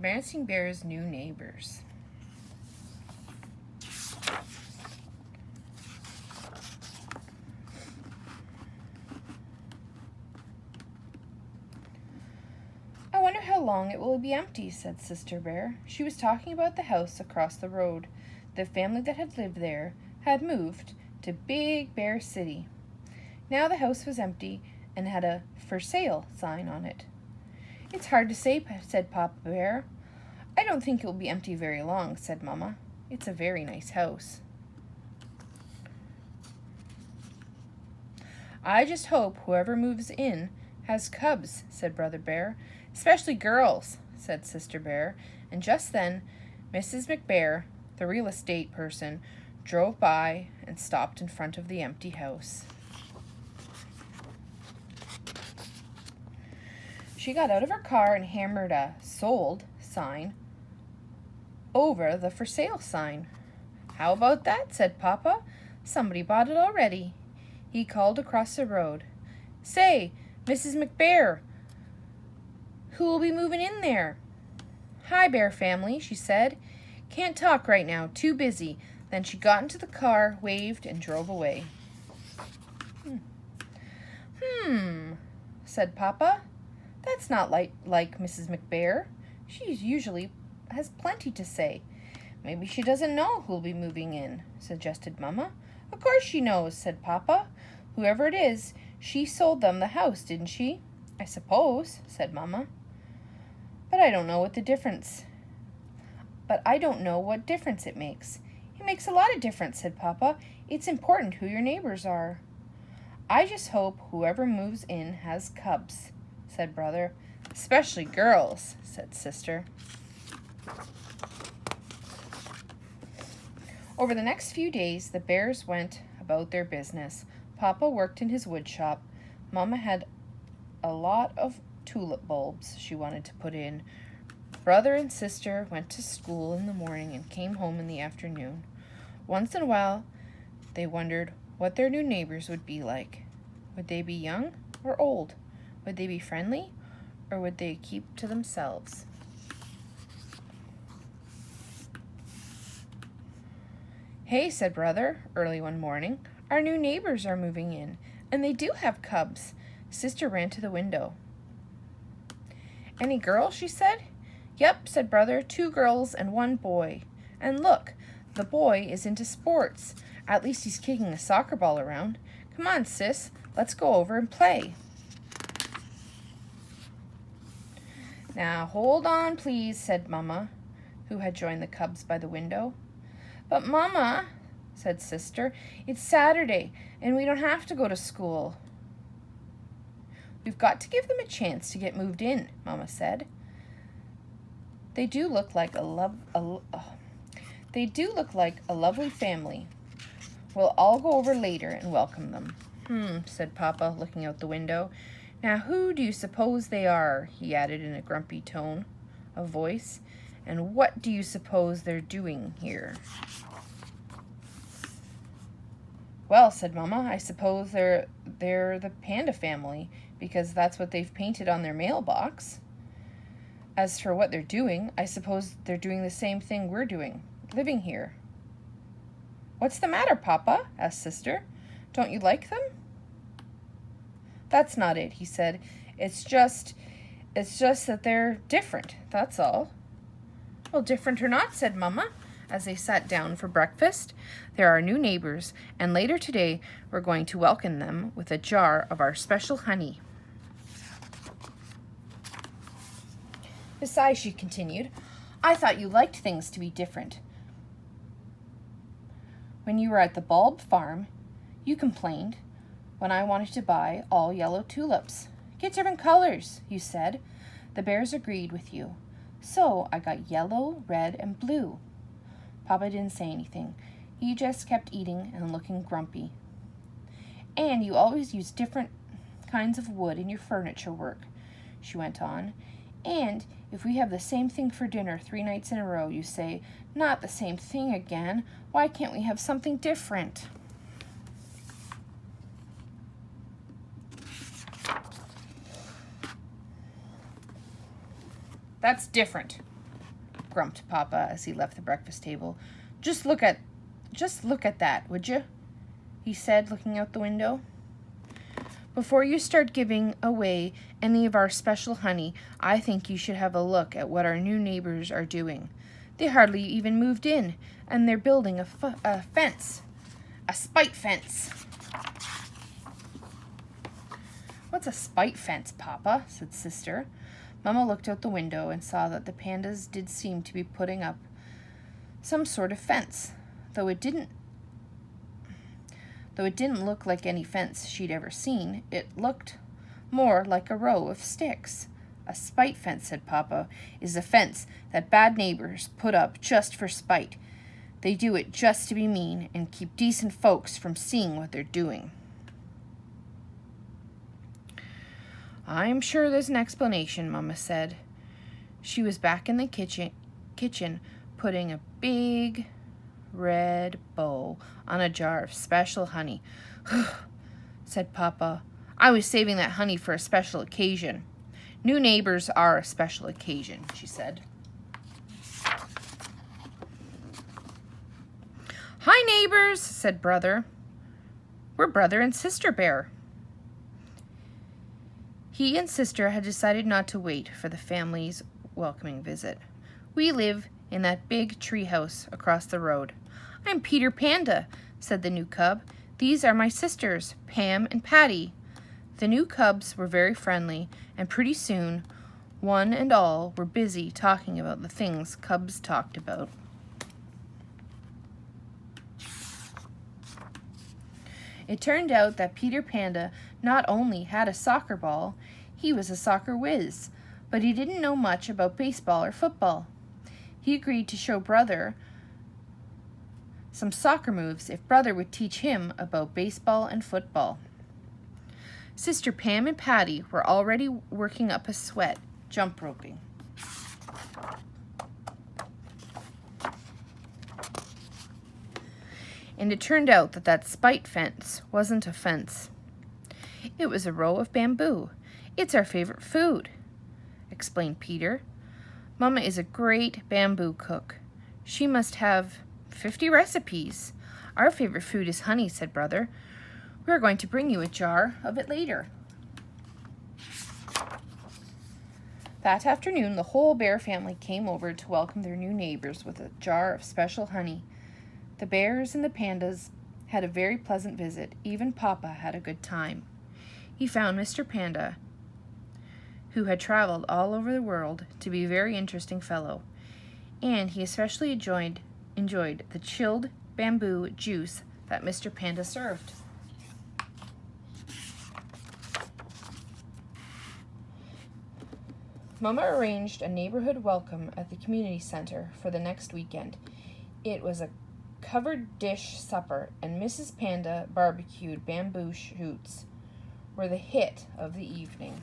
Berenstain Bears' new neighbors. I wonder how long it will be empty, said Sister Bear. She was talking about the house across the road. The family that had lived there had moved to Big Bear City. Now the house was empty and had a "For Sale" sign on it. It's hard to say, said Papa Bear. I don't think it will be empty very long, said Mama. It's a very nice house. I just hope whoever moves in has cubs, said Brother Bear. Especially girls, said Sister Bear. And just then, Mrs. McBear, the real estate person, drove by and stopped in front of the empty house. She got out of her car and hammered a "Sold" sign over the "For Sale" sign. How about that, said Papa. Somebody bought it already. He called across the road. Say, Mrs. McBear, who will be moving in there? Hi, Bear family, she said. Can't talk right now, too busy. Then she got into the car, waved, and drove away. Said Papa. That's not like Mrs. McBear. She usually has plenty to say. Maybe she doesn't know who'll be moving in, suggested Mama. Of course she knows, said Papa. Whoever it is, she sold them the house, didn't she? I suppose, said Mama. But I don't know what difference it makes. It makes a lot of difference, said Papa. It's important who your neighbors are. I just hope whoever moves in has cubs, said Brother. Especially girls, said Sister. Over the next few days, the Bears went about their business. Papa worked in his wood shop. Mama had a lot of tulip bulbs she wanted to put in. Brother and Sister went to school in the morning and came home in the afternoon. Once in a while, they wondered what their new neighbors would be like. Would they be young or old? Would they be friendly, or would they keep to themselves? Hey, said Brother, early one morning, our new neighbors are moving in, and they do have cubs. Sister ran to the window. Any girls, she said. Yep, said Brother, 2 girls and 1 boy. And look, the boy is into sports. At least he's kicking a soccer ball around. Come on, sis, let's go over and play. Now, hold on, please, said Mama, who had joined the cubs by the window. But Mama, said Sister, it's Saturday, and we don't have to go to school. We've got to give them a chance to get moved in, Mama said. They do look like a lovely family. We'll all go over later and welcome them. Said Papa, looking out the window. Now, who do you suppose they are? He added in a grumpy tone of voice. And what do you suppose they're doing here? Well, said Mama, I suppose they're the panda family, because that's what they've painted on their mailbox. As for what they're doing, I suppose they're doing the same thing we're doing, living here. What's the matter, Papa? Asked Sister. Don't you like them? That's not it, he said. It's just that they're different, that's all. Well, different or not, said Mama, as they sat down for breakfast. They're our new neighbors, and later today we're going to welcome them with a jar of our special honey. Besides, she continued, I thought you liked things to be different. When you were at the bulb farm, you complained when I wanted to buy all yellow tulips. Get different colors, you said. The Bears agreed with you. So I got yellow, red, and blue. Papa didn't say anything. He just kept eating and looking grumpy. And you always use different kinds of wood in your furniture work, she went on. And if we have the same thing for dinner 3 nights in a row, you say, not the same thing again. Why can't we have something different? That's different, grumped Papa as he left the breakfast table. Just look at that, would you? He said, looking out the window. Before you start giving away any of our special honey, I think you should have a look at what our new neighbors are doing. They hardly even moved in, and they're building a fence. A spite fence. What's a spite fence, Papa? Said Sister. Mama looked out the window and saw that the pandas did seem to be putting up some sort of fence, though it didn't look like any fence she'd ever seen. It looked more like a row of sticks. A spite fence, said Papa, is a fence that bad neighbors put up just for spite. They do it just to be mean and keep decent folks from seeing what they're doing. I'm sure there's an explanation, Mama said. She was back in the kitchen putting a big red bow on a jar of special honey. Said Papa. I was saving that honey for a special occasion. New neighbors are a special occasion, she said. Hi, neighbors, said Brother. We're Brother and Sister Bear. He and Sister had decided not to wait for the family's welcoming visit. We live in that big tree house across the road. I'm Peter Panda, said the new cub. These are my sisters, Pam and Patty. The new cubs were very friendly, and pretty soon, one and all were busy talking about the things cubs talked about. It turned out that Peter Panda not only had a soccer ball, he was a soccer whiz, but he didn't know much about baseball or football. He agreed to show Brother some soccer moves if Brother would teach him about baseball and football. Sister Pam and Patty were already working up a sweat, jump roping. And it turned out that spite fence wasn't a fence. It was a row of bamboo. It's our favorite food, explained Peter. Mama is a great bamboo cook. She must have 50 recipes. Our favorite food is honey, said Brother. We're going to bring you a jar of it later. That afternoon, the whole bear family came over to welcome their new neighbors with a jar of special honey. The bears and the pandas had a very pleasant visit. Even Papa had a good time. He found Mr. Panda, who had traveled all over the world, to be a very interesting fellow, and he especially enjoyed the chilled bamboo juice that Mr. Panda served. Mama arranged a neighborhood welcome at the community center for the next weekend. It was a covered dish supper, and Mrs. Panda barbecued bamboo shoots were the hit of the evening.